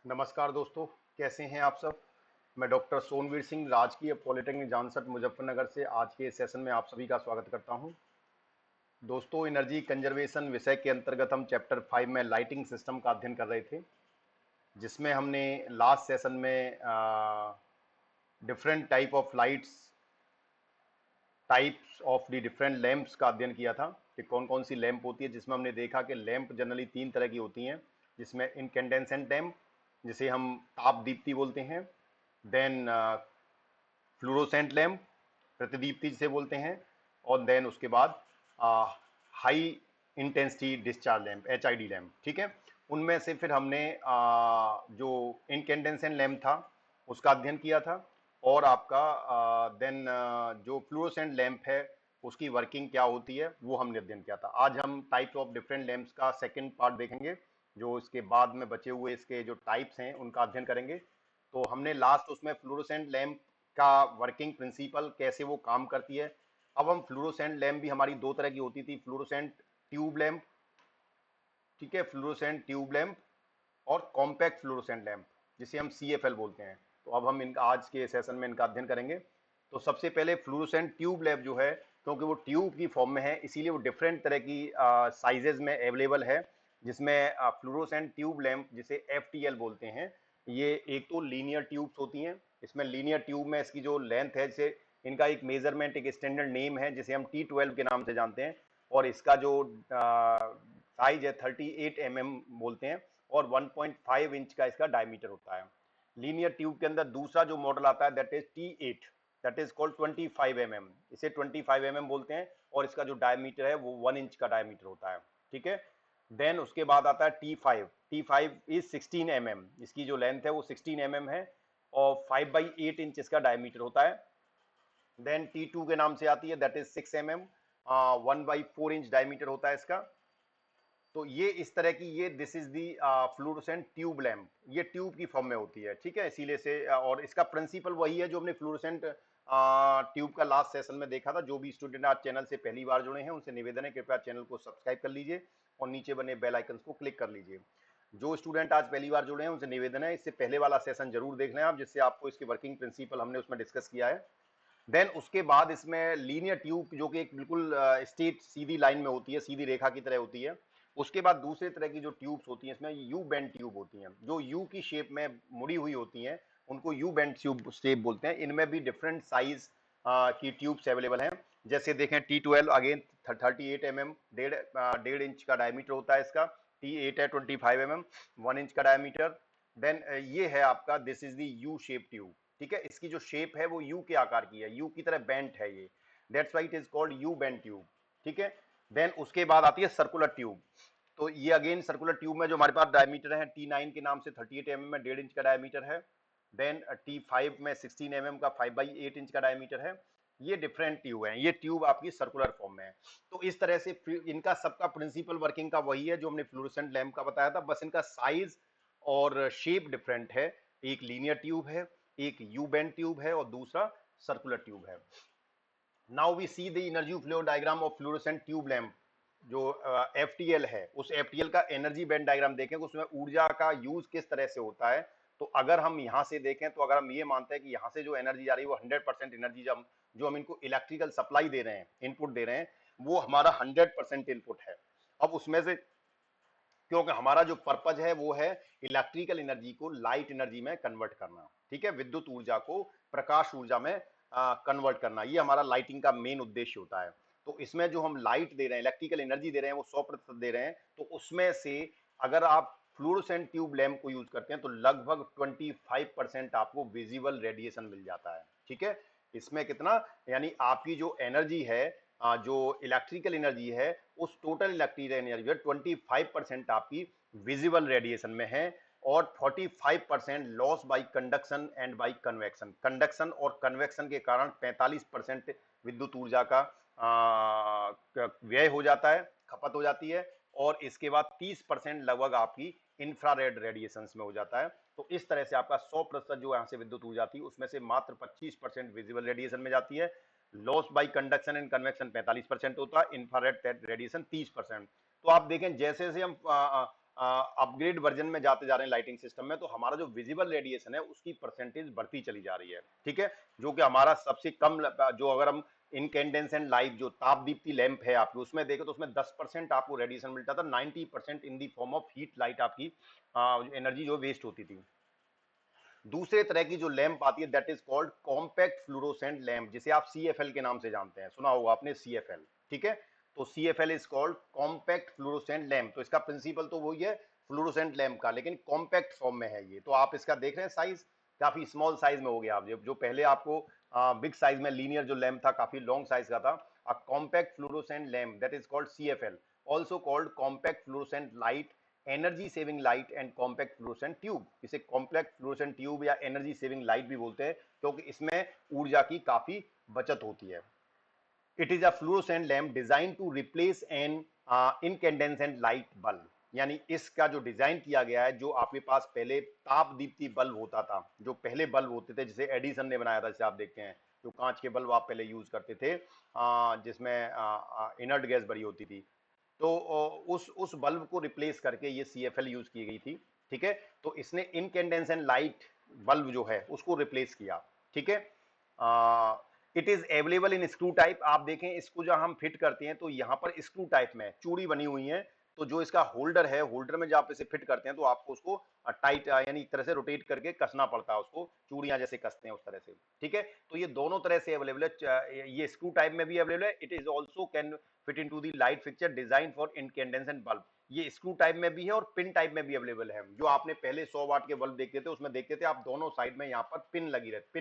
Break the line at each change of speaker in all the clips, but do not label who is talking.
नमस्कार दोस्तों, कैसे हैं आप सब। मैं डॉक्टर सोनवीर सिंह राजकीय पॉलिटेक्निक जानसठ मुजफ्फरनगर से आज के सेशन में आप सभी का स्वागत करता हूं। दोस्तों, एनर्जी कंजर्वेशन विषय के अंतर्गत हम चैप्टर 5 में लाइटिंग सिस्टम का अध्ययन कर रहे थे, जिसमें हमने लास्ट सेशन में different type of lights, types of the different lamps का अध्ययन किया था कि कौन कौन सी लैंप होती है, जिसमें हमने देखा कि लैंप जनरली तीन तरह की होती हैं, जिसमें इनकेंडेंसेंट लैंप, जिसे हम ताप दीप्ति बोलते हैं, देन फ्लोरोसेंट लैंप, प्रतिदीप्ति जिसे बोलते हैं, और देन उसके बाद high intensity discharge lamp, HID lamp. ठीक है, उनमें से फिर हमने जो इनकेंडेंसेंट लैंप था उसका अध्ययन किया था, और आपका देन जो फ्लोरोसेंट लैंप है उसकी वर्किंग क्या होती है वो हमने अध्ययन किया था। आज हम टाइप्स ऑफ डिफरेंट लैंप्स का सेकंड पार्ट देखेंगे, जो इसके बाद में बचे हुए इसके जो टाइप्स हैं उनका अध्ययन करेंगे। तो हमने लास्ट उसमें फ्लोरोसेंट लैंप का वर्किंग प्रिंसिपल, कैसे वो काम करती है। अब हम फ्लोरोसेंट लैंप भी हमारी दो तरह की होती थी, फ्लोरोसेंट ट्यूब लैंप, ठीक है, फ्लोरोसेंट ट्यूब लैंप और कॉम्पैक्ट फ्लोरोसेंट लैंप, जिसे हम CFL बोलते हैं। तो अब हम इनका आज के सेशन में इनका अध्ययन करेंगे। तो सबसे पहले फ्लोरोसेंट ट्यूब लैंप जो है, क्योंकि वो ट्यूब की फॉर्म में है इसीलिए वो डिफरेंट तरह की साइजेज में अवेलेबल है, जिसमें फ्लोरोसेंट ट्यूब लैंप जिसे FTL बोलते हैं, ये एक तो लीनियर ट्यूब्स होती हैं। इसमें लीनियर ट्यूब में इसकी जो लेंथ है, जैसे इनका एक मेजरमेंट, एक स्टैंडर्ड नेम है जिसे हम T12 के नाम से जानते हैं, और इसका जो साइज है 38 mm बोलते हैं, और 1.5 इंच का इसका डायमीटर होता है। लीनियर ट्यूब के अंदर दूसरा जो मॉडल आता है that is T8, that is called 25 mm, इसे 25 mm बोलते हैं, और इसका जो डायमीटर है वो 1 इंच का डायमीटर होता है। ठीक है, देन उसके बाद आता है T5, T5 इज 16 mm, इसकी जो लेंथ है वो 16 mm है, और 5/8 इंच इसका डायमीटर होता है। देन T2 के नाम से आती है, that is 6 mm, 1/4 inch diameter होता है इसका। तो ये इस तरह की, ये this is the fluorescent tube lamp, ये ट्यूब की फॉर्म में होती है। ठीक है, इसीलिए से और इसका प्रिंसिपल वही है जो हमने फ्लोरोसेंट ट्यूब का लास्ट सेशन में देखा था। जो भी स्टूडेंट आज चैनल से पहली बार जुड़े हैं उनसे निवेदन है, कृपया चैनल को सब्सक्राइब कर लीजिए और नीचे बने बेल आइकन को क्लिक कर लीजिए। जो स्टूडेंट आज पहली बार जुड़े हैं उनसे निवेदन है इससे पहले वाला सेशन जरूर देख लें आप, जिससे आपको इसकी वर्किंग प्रिंसिपल हमने उसमें डिस्कस किया है। देन उसके बाद इसमें लीनियर ट्यूब, जो कि एक बिल्कुल स्ट्रेट सीधी लाइन में होती है, सीधी रेखा की तरह होती है। उसके बाद दूसरे तरह की जो ट्यूब्स होती हैं इसमें यू बेंड ट्यूब होती हैं, जो यू की शेप में मुड़ी हुई होती हैं, उनको यू बेंड ट्यूब शेप बोलते हैं। इनमें भी डिफरेंट साइज की ट्यूब्स अवेलेबल हैं। जैसे देखें T12 अगेन 38 mm, डेढ़ इंच का डायमीटर होता है इसका। T8 है 25 mm, 1 इंच का डायमीटर। देन ये है आपका, this is the U shape tube. ठीक है, इसकी जो शेप है वो यू के आकार की है, यू की तरह बेंट है ये, that's why it is called you bent tube. ठीक है, देन उसके बाद आती है सर्कुलर ट्यूब। तो ये अगेन सर्कुलर ट्यूब में जो हमारे पास डायमीटर है T9 के नाम से 38 mm में डेढ़ इंच का डायमीटर है। देन T5 में 16 mm का 5/8 इंच का डायमीटर है। ये डिफरेंट ट्यूब है, ये ट्यूब आपकी सर्कुलर फॉर्म में है। तो इस तरह से इनका सबका प्रिंसिपल वर्किंग का वही है जो हमने फ्लोरोसेंट लैंप का बताया था, बस इनका साइज और शेप डिफरेंट है। एक लीनियर ट्यूब है, एक यू बेंड ट्यूब है, और दूसरा सर्कुलर ट्यूब है। Now we see the energy flow diagram of fluorescent tube lamp. जो FTL है, उस FTL का एनर्जी बैंड डायग्राम देखें, उसमें ऊर्जा का यूज किस तरह से होता है। तो अगर हम यहां से देखें, तो अगर हम ये मानते हैं कि यहां से जो एनर्जी आ रही है वो 100% एनर्जी, जो हम इनको इलेक्ट्रिकल सप्लाई दे रहे हैं, इनपुट दे रहे हैं, वो हमारा 100% इनपुट है। अब उसमें से, क्योंकि हमारा जो पर्पज है वो है इलेक्ट्रिकल एनर्जी को लाइट एनर्जी में कन्वर्ट करना, ठीक है, विद्युत ऊर्जा को प्रकाश ऊर्जा में कन्वर्ट करना, ये हमारा लाइटिंग का मेन उद्देश्य होता है। तो इसमें जो हम लाइट दे रहे हैं, इलेक्ट्रिकल एनर्जी दे रहे हैं, वो 100% दे रहे हैं। तो उसमें से अगर आप फ्लोरोसेंट ट्यूब लैंप को यूज करते हैं तो लगभग 25% आपको विजिबल रेडिएशन मिल जाता है। ठीक है, इसमें कितना, यानी आपकी जो एनर्जी है, जो इलेक्ट्रिकल एनर्जी है, उस टोटल इलेक्ट्रिकल एनर्जी 25% आपकी विजिबल रेडिएशन में है, और 45% loss by conduction and by convection. Conduction और कन्वेक्शन के कारण 45% विद्युत ऊर्जा का व्यय हो जाता है, खपत हो जाती है, और इसके बाद 30% लगभग आपकी इंफ्रारेड रेडिएशन में हो जाता है। तो इस तरह से आपका 100% जो यहाँ से विद्युत ऊर्जा आती है उसमें से मात्र 25% विजिबल रेडिएशन में जाती है। Loss by conduction and convection 45% होता है, इंफ्रारेड रेडिएशन 30%। तो आप देखें जैसे जैसे हम अपग्रेड वर्जन में जाते जा रहे हैं लाइटिंग सिस्टम में, तो हमारा जो विजिबल रेडिएशन है उसकी परसेंटेज बढ़ती चली जा रही है, ठीक है, जो कि हमारा सबसे कम जो अगर हम इनकैंडेसेंट लाइट जो ताप दीप्ति लैंप है आपकी उसमें देखें तो उसमें 10% आपको रेडिएशन मिलता था, 90% in the form of heat light आपकी एनर्जी जो वेस्ट होती थी। दूसरे तरह की जो लैंप आती है that is called compact fluorescent lamp, जिसे आप CFL के नाम से जानते हैं, सुना होगा आपने CFL, ठीक है। तो CFL is called compact fluorescent lamp. तो इसका प्रिंसिपल तो वही है फ्लोरोसेंट लैंप का, लेकिन कॉम्पैक्ट फॉर्म में है ये। तो आप इसका देख रहे हैं साइज काफी स्मॉल साइज में हो गया। आप जो पहले आपको बिग साइज में लीनियर जो लैंप था काफी लॉन्ग साइज का था, अ compact fluorescent lamp that is called CFL, also called compact fluorescent light, energy saving light and compact fluorescent tube. इसे कॉम्पैक्ट फ्लोरोसेंट ट्यूब या एनर्जी सेविंग लाइट भी बोलते हैं, क्योंकि इसमें ऊर्जा की काफी बचत होती है। It is a fluorescent lamp design to replace an incandescent light bulb. यानी इसका जो डिजाइन किया गया है, जो आपके पास पहले ताप दीप्ति बल्ब होता था, जो पहले बल्ब होते थे जिसे एडिसन ने बनाया था, जिसे आप देखते हैं जो कांच के बल्ब आप पहले यूज करते थे, जिसमें इनर्ट गैस भरी होती थी, तो उस बल्ब को रिप्लेस करके ये CFL यूज की गई थी, ठीक है। तो इसने इनकैंडेसेंट लाइट बल्ब जो है उसको रिप्लेस किया, ठीक है। It is available in screw type. आप देखें इसको जब हम फिट करते हैं तो यहाँ पर स्क्रू टाइप में चूड़ी बनी हुई है, तो जो इसका होल्डर है, होल्डर में जब आप इसे फिट करते हैं तो आपको उसको टाइट यानी एक तरह से रोटेट करके कसना पड़ता है, उसको चूड़ियां जैसे कसते हैं उस तरह से, ठीक है। तो ये दोनों तरह से अवेलेबल है, ये स्क्रू टाइप में भी अवेलेबल है। It is also can fit into the light fixture design for incandescent bulb. ये स्क्रू टाइप में भी है और पिन टाइप में भी अवेलेबल है। जो आपने पहले 100 वाट के बल्ब देखते थे उसमें देखते थे आप दोनों साइड में यहाँ पर पिन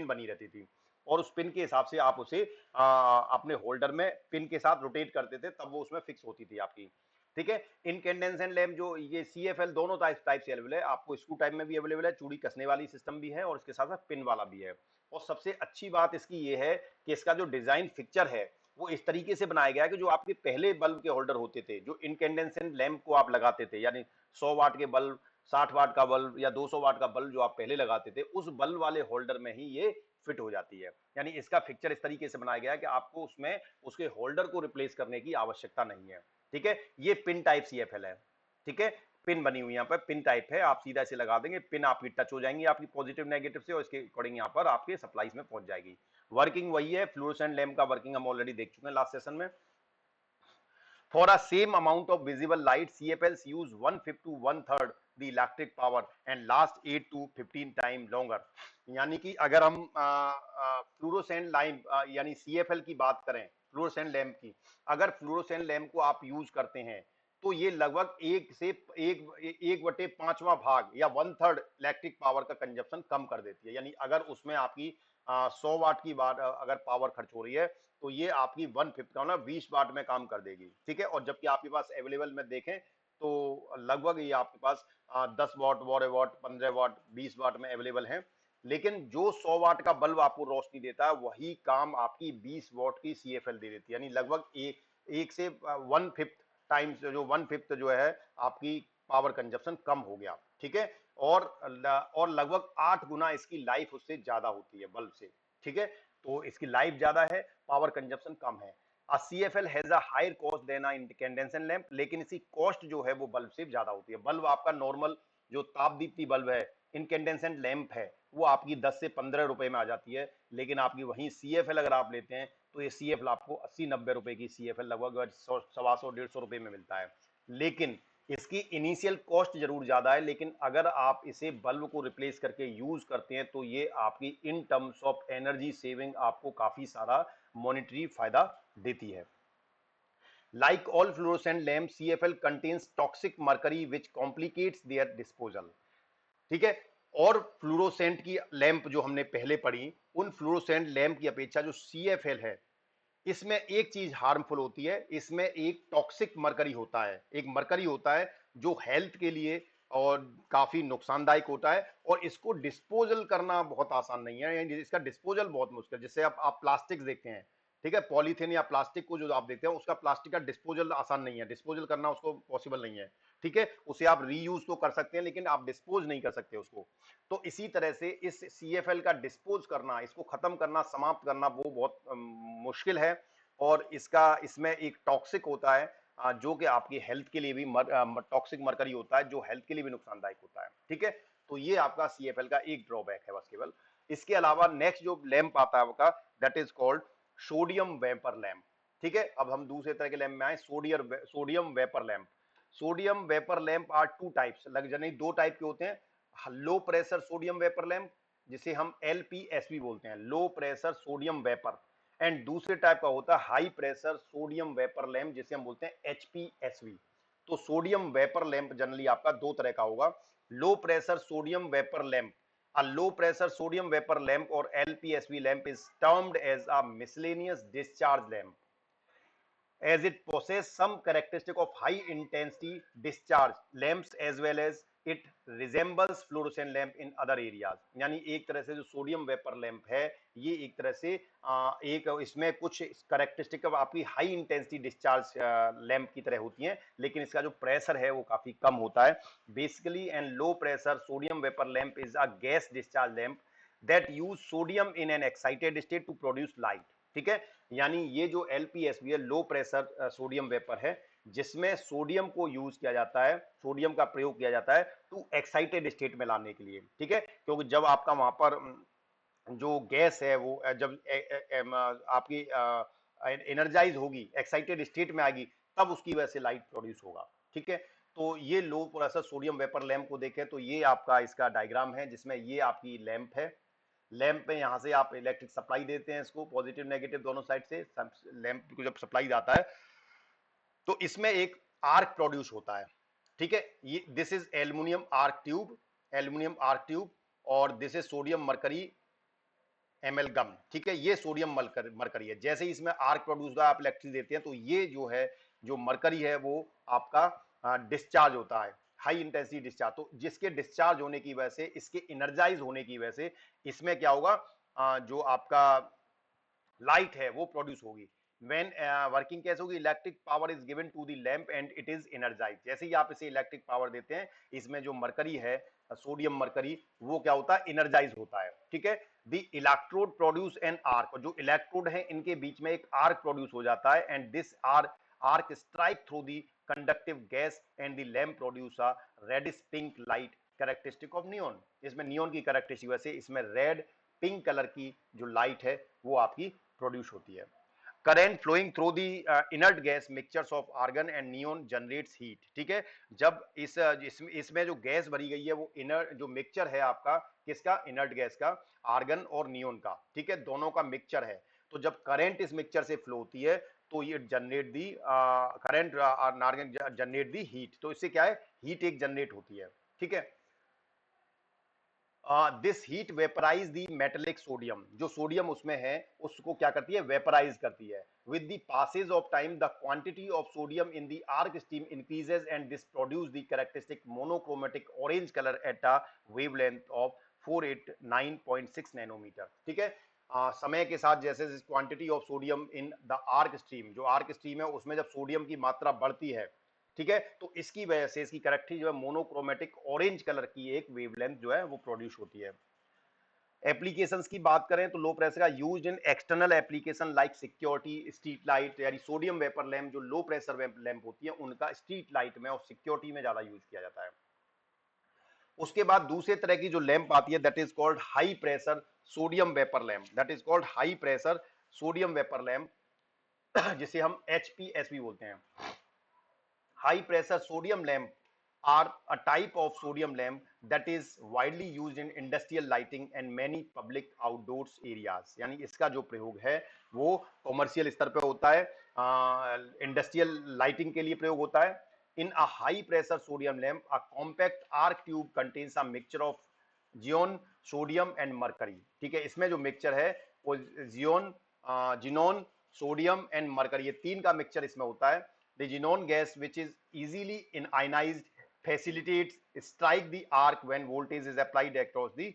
बनी रहती थी, और उस पिन के हिसाब से आप उसे अपने होल्डर में पिन के साथ रोटेट करते थे, तब वो उसमें फिक्स होती थी आपकी, ठीक है। इनकैंडेसेंट लैम्प जो ये CFL दोनों टाइप से अवेलेबल है, आपको स्क्रू टाइप में भी अवेलेबल है, चूड़ी कसने वाली सिस्टम भी है और इसके साथ साथ पिन वाला भी है। और सबसे अच्छी बात इसकी ये है कि इसका जो डिजाइन फिक्चर है वो इस तरीके से बनाया गया है कि जो आपके पहले बल्ब के होल्डर होते थे, जो इनकैंडेसेंट लैंप को आप लगाते थे, यानी 100 वाट के बल्ब, 60 वाट का बल्ब या 200 वाट का बल्ब जो आप पहले लगाते थे, उस बल्ब वाले होल्डर में ही ये फिट हो जाती है। यानी इसका फिक्चर इस तरीके से बनाया गया है कि आपको उसमें उसके होल्डर को रिप्लेस करने की आवश्यकता नहीं है, ठीक है। ये पिन टाइप CFL है, ठीक है। पिन बनी हुई यहाँ पर पिन टाइप है, आप सीधा इसे लगा देंगे, पिन आपकी टच हो जाएंगी आपकी पॉजिटिव नेगेटिव से, और इसके अकॉर्डिंग यहाँ पर आपके सप्लाईज में पहुंच जाएगी। वर्किंग वही है, फ्लोरोसेंट लैंप का वर्किंग हम ऑलरेडी देख चुके हैं लास्ट सेशन में। For a same amount of visible light, CFLs use 1/5 to 1/3 the electric power and last 8 to 15 time longer। यानी कि अगर हम फ्लोरोसेंट लाइट यानी CFL की बात करें, फ्लोरोसेंट लैंप की, अगर फ्लोरोसेंट लैंप को आप यूज करते हैं तो ये लगभग 1/5वां भाग या 1/3 इलेक्ट्रिक पावर का कंजप्शन कम कर देती है। यानी अगर उसमें आपकी 100 वाट की बात अगर पावर खर्च हो रही है तो ये आपकी 1/5 का ना 20 वाट में काम कर देगी, ठीक है। और जबकि आपके पास अवेलेबल में देखें तो लगभग ये आपके पास 10 वाट, 12 वाट, 15 वाट, 20 वाट में अवेलेबल है। लेकिन जो 100 वाट का बल्ब आपको रोशनी देता है वही काम आपकी 20 वाट की CFL दे देती है। यानी लगभग एक से 1/5 टाइम्स, जो 1/5 जो है आपकी पावर कंजप्शन कम हो गया, ठीक है। और लगभग 8 गुना इसकी लाइफ उससे ज्यादा होती है बल्ब से, ठीक है। तो इसकी लाइफ ज्यादा है, पावर कंजप्शन कम है। CFL has a higher cost than a incandescent lamp, लेकिन इसकी कॉस्ट जो है वो बल्ब से ज्यादा होती है। बल्ब आपका नॉर्मल जो ताप दीप्ति बल्ब है, इनकैंडेसेंट लैंप है, वो आपकी 10 से 15 रुपए में आ जाती है। लेकिन आपकी वहीं CFL अगर आप लेते हैं तो ये CFL आपको 80-90 रुपए की CFL लगभग 100-125 रुपए में मिलता है। लेकिन इसकी इनिशियल कॉस्ट जरूर ज्यादा है, लेकिन अगर आप इसे बल्ब को रिप्लेस करके यूज करते हैं तो ये आपकी in terms of energy saving आपको काफी सारा मॉनिटरी फायदा देती है। Like all fluorescent lamp, CFL contains toxic mercury which complicates there disposal, ठीक है। और फ्लोरोसेंट की लैंप जो हमने पहले पढ़ी, उन फ्लोरोसेंट लैंप की अपेक्षा जो CFL है, इसमें एक चीज हार्मफुल होती है, इसमें एक टॉक्सिक मरकरी होता है, एक मरकरी होता है जो हेल्थ के लिए और काफी नुकसानदायक होता है, और इसको डिस्पोजल करना बहुत आसान नहीं है, यानी इसका डिस्पोजल बहुत मुश्किल। जैसे आप प्लास्टिक देखते हैं, ठीक है, पॉलीथीन या प्लास्टिक को जो आप देखते हैं उसका प्लास्टिक का डिस्पोजल आसान नहीं है, डिस्पोजल करना उसको पॉसिबल नहीं है, ठीक है। उसे आप रीयूज तो कर सकते हैं लेकिन आप डिस्पोज नहीं कर सकते उसको। तो इसी तरह से इस CFL का डिस्पोज करना, इसको खत्म करना, समाप्त करना वो बहुत मुश्किल है। और इसमें एक टॉक्सिक होता है, जो कि आपकी हेल्थ के लिए भी टॉक्सिक मरकरी होता है, जो हेल्थ के लिए भी नुकसानदायक होता है। ठीक है, तो ये आपका CFL का एक ड्रॉबैक है बस केवल। इसके अलावा नेक्स्ट जो लैंप आता है आपका, that is called sodium vapour lamp. ठीक है, अब हम दूसरे तरह के लैंप में आए, sodium vapour lamp. Sodium vapour lamp are two types, लग जाने दो टाइप के होते हैं। Low pressure sodium vapour lamp, जिसे हम LPSV बोलते हैं, low pressure sodium vapour. And दूसरे टाइप का होता है high pressure sodium vapour lamp, जिसे हम बोलते हैं HPSV। तो सोडियम वेपर लैंप जनरली आपका दो तरह का होगा। लो pressure sodium vapour lamp, a low pressure sodium vapor lamp or LPSV lamp is termed as a miscellaneous discharge lamp, as it possesses some characteristic of high intensity discharge lamps as well as it resembles fluorescent lamp in other areas। यानी एक तरह से जो sodium vapour lamp है, ये एक तरह से एक इसमें कुछ करेक्टरिस्टिक आपकी हाई इंटेंसिटी डिस्चार्ज लैंप की तरह होती हैं, लेकिन इसका जो प्रेशर है वो काफी कम होता है। Basically and low pressure sodium vapour lamp is a gas discharge lamp that use sodium in an excited state to produce light. ठीक है, यानी ये जो LPSV है, लो प्रेशर सोडियम वेपर है, जिसमें सोडियम को यूज किया जाता है, सोडियम का प्रयोग किया जाता है टू एक्साइटेड स्टेट में लाने के लिए। ठीक है, क्योंकि जब आपका वहां पर जो गैस है वो जब आपकी एनर्जाइज होगी, एक्साइटेड स्टेट में आएगी, तब उसकी वजह से लाइट प्रोड्यूस होगा। ठीक है, तो ये लो प्रेशर सोडियम वेपर लैंप को देखें तो ये आपका इसका डायग्राम है, जिसमें ये आपकी लैंप है। लैंप पे यहाँ से आप इलेक्ट्रिक सप्लाई देते हैं, इसको पॉजिटिव नेगेटिव दोनों साइड से लैंप को जब सप्लाई जाता है तो इसमें एक आर्क प्रोड्यूस होता है। ठीक है, ये this is aluminium arc tube, aluminium arc tube, और this is sodium mercury amalgam. ठीक है, ये सोडियम मरकरी है। जैसे ही इसमें आर्क प्रोड्यूस होता है, आप इलेक्ट्रिक देते हैं, तो ये जो है, जो मरकरी है, वो आपका डिस्चार्ज होता है, हाई इंटेंसिटी डिस्चार्ज। तो जिसके डिस्चार्ज होने की वजह से, इसके एनर्जाइज होने की वजह से इसमें क्या होगा, जो आपका लाइट है वो प्रोड्यूस होगी। व्हेन वर्किंग कैसे होगी, electric power is given to the lamp and it is energise. जैसे ही आप इसे इलेक्ट्रिक पावर देते हैं, इसमें जो मरकरी है, सोडियम मरकरी, वो क्या होता है, एनर्जाइज होता है। ठीक है, the electrode produce an arc, जो इलेक्ट्रोड है इनके बीच में एक आर्क प्रोड्यूस हो जाता है, and this arc strike through the conductive gas and the lamp produce a reddish pink light characteristic of neon. इसमें नियॉन की कैरेक्टरिस्टिक वजह से इसमें रेड पिंक कलर की जो लाइट है वो आपकी प्रोड्यूस होती है। Current flowing through the inert gas mixtures of argon and neon generates heat. ठीक है, जब इसमें जो गैस भरी गई है, वो इनर्ट जो मिक्सचर है आपका, किसका, इनर्ट गैस का, आर्गन और नियॉन का। ठीक है, दोनों का मिक्सचर है। तो जब करंट इस मिक्सचर से फ्लो होती है, तो ये generate the current argon generate the heat. तो इससे क्या है, हीट एक जनरेट होती है। ठीक है, this heat vaporise the metallic sodium, जो सोडियम उसमें है उसको क्या करती है, वेपराइज करती है। With the passage of time the quantity of sodium in the arc stream increases and this produce the characteristic monochromatic orange colour at a wavelength of 489.6 nanometre. ठीक है, समय के साथ जैसे quantity of sodium in the arc stream, जो arc stream है उसमें जब सोडियम की मात्रा बढ़ती है, ठीक है, तो इसकी वजह से इसकी कैरेक्टरिस्टिक जो है मोनोक्रोमेटिक ऑरेंज कलर की एक वेवलेंथ जो है वो प्रोड्यूस होती है। एप्लीकेशंस की बात करें तो लो प्रेशर का use in external application like security, street light, यानी सोडियम वेपर लैंप जो लो प्रेशर लैंप होती है उनका स्ट्रीट लाइट में और सिक्योरिटी में ज्यादा यूज किया जाता है। उसके बाद दूसरे तरह की जो लैंप आती है, that is called high pressure sodium vapour lamp, that is called high pressure sodium vapour lamp, जिसे हम HPSV बोलते हैं। High pressure sodium lamp are a type of sodium lamp that is widely used in industrial lighting and many public outdoors areas। यानी इसका जो प्रयोग है वो कॉमर्शियल स्तर पे होता है, इंडस्ट्रियल लाइटिंग के लिए प्रयोग होता है। In a high pressure sodium lamp a compact arc tube contains a mixture of xenon, sodium and mercury. ठीक है, इसमें जो मिक्सचर है वो जिनोन, सोडियम एंड मरकरी, ये तीन का मिक्सचर इसमें होता है। The xenon gas, which is easily ionized, facilitates strike the arc when voltage is applied across the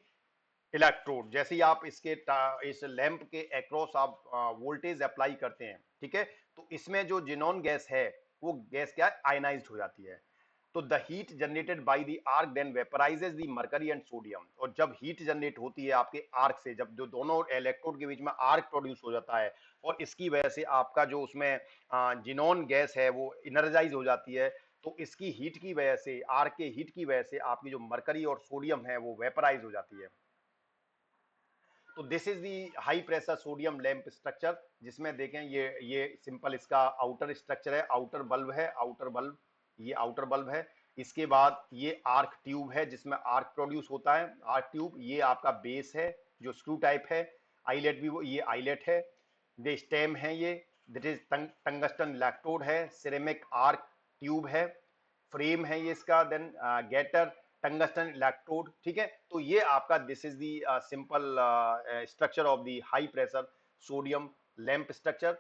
electrode। जैसे ही आप इस लैंप के अक्रॉस आप वोल्टेज अप्लाई करते हैं, ठीक है, तो इसमें जो जिनोन गैस है वो गैस क्या है, आयनाइज्ड हो जाती है। तो the heat generated by the arc then vaporises the mercury and sodium, और जब हीट जनरेट होती है आपके आर्क से, जब जो दोनों इलेक्ट्रोड के बीच में आर्क प्रोड्यूस हो जाता है और इसकी वजह से आपका जो उसमें जिनोन गैस है वो इनर्जाइज हो जाती है, तो इसकी हीट की वजह से, आर्क के हीट की वजह से आपकी जो मरकरी और सोडियम है वो वेपराइज हो जाती है। तो this is the high pressure sodium lamp structure, जिसमें देखें ये सिंपल इसका आउटर स्ट्रक्चर है, आउटर बल्ब है, आउटर बल्ब, ये आउटर बल्ब है। इसके बाद ये आर्क ट्यूब है जिसमें आर्क प्रोड्यूस होता है, आर्क ट्यूब। ये आपका बेस है जो स्क्रू टाइप है, आईलेट भी वो ये आईलेट है, ये स्टेम है, ये दैट इज टंगस्टन इलेक्ट्रोड है, सिरेमिक आर्क ट्यूब है, फ्रेम है ये इसका, देन गेटर, टंगस्टन इलेक्ट्रोड, ठीक है। तो ये आपका this is the simple structure of the high pressure sodium lamp structure.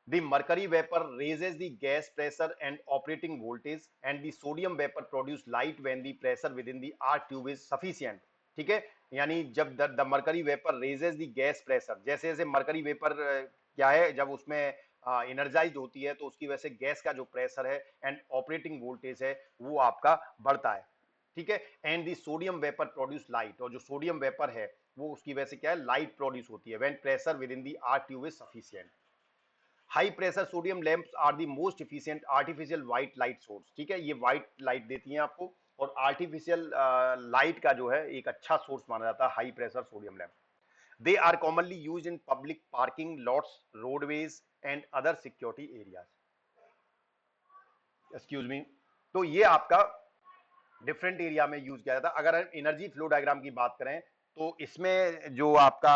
The mercury vapor raises the gas pressure and operating voltage, and the sodium vapor produce light when the pressure within the arc tube is sufficient, ठीक है। यानी जब the mercury vapour raises the gas pressure, जैसे जैसे mercury vapour क्या है, जब उसमें एनर्जाइज होती है तो उसकी वजह से गैस का जो प्रेशर है एंड ऑपरेटिंग वोल्टेज है वो आपका बढ़ता है, ठीक है। And the sodium vapour produce light, और जो सोडियम वेपर है वो उसकी वजह से क्या है, लाइट प्रोड्यूस होती है when pressure within the arc tube is sufficient. High pressure sodium lamps are the most efficient artificial white light source, ठीक है। ये व्हाइट लाइट देती हैं आपको, और आर्टिफिशियल लाइट का जो है एक अच्छा सोर्स माना जाता है high pressure sodium lamp. They are commonly used in public parking lots, roadways and other security areas, excuse me. तो ये आपका डिफरेंट एरिया में यूज किया जाता है। अगर हम एनर्जी फ्लो डायग्राम की बात करें तो इसमें जो आपका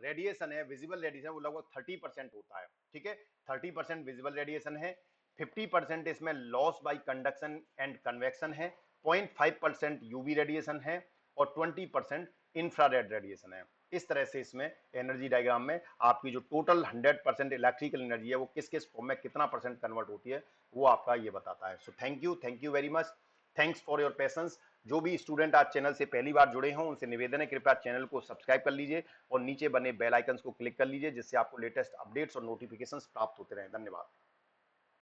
रेडिएशन है, विजिबल रेडिएशन, वो लगभग 30% होता है, ठीक है। 30% विजिबल रेडिएशन है, 50% इसमें loss by conduction and convection है, 0.5% यूवी रेडिएशन है, और 20% इंफ्रारेड रेडिएशन है। इस तरह से इसमें एनर्जी डायग्राम में आपकी जो टोटल 100% इलेक्ट्रिकल एनर्जी है वो किस किस फॉर्म में कितना परसेंट कन्वर्ट होती है वो आपका ये बताता है। So thank you very much, thanks for your patience. जो भी स्टूडेंट आज चैनल से पहली बार जुड़े हों उनसे निवेदन है कृपया चैनल को सब्सक्राइब कर लीजिए और नीचे बने बेल आइकन्स को क्लिक कर लीजिए, जिससे आपको लेटेस्ट अपडेट्स और नोटिफिकेशंस प्राप्त होते रहें। धन्यवाद।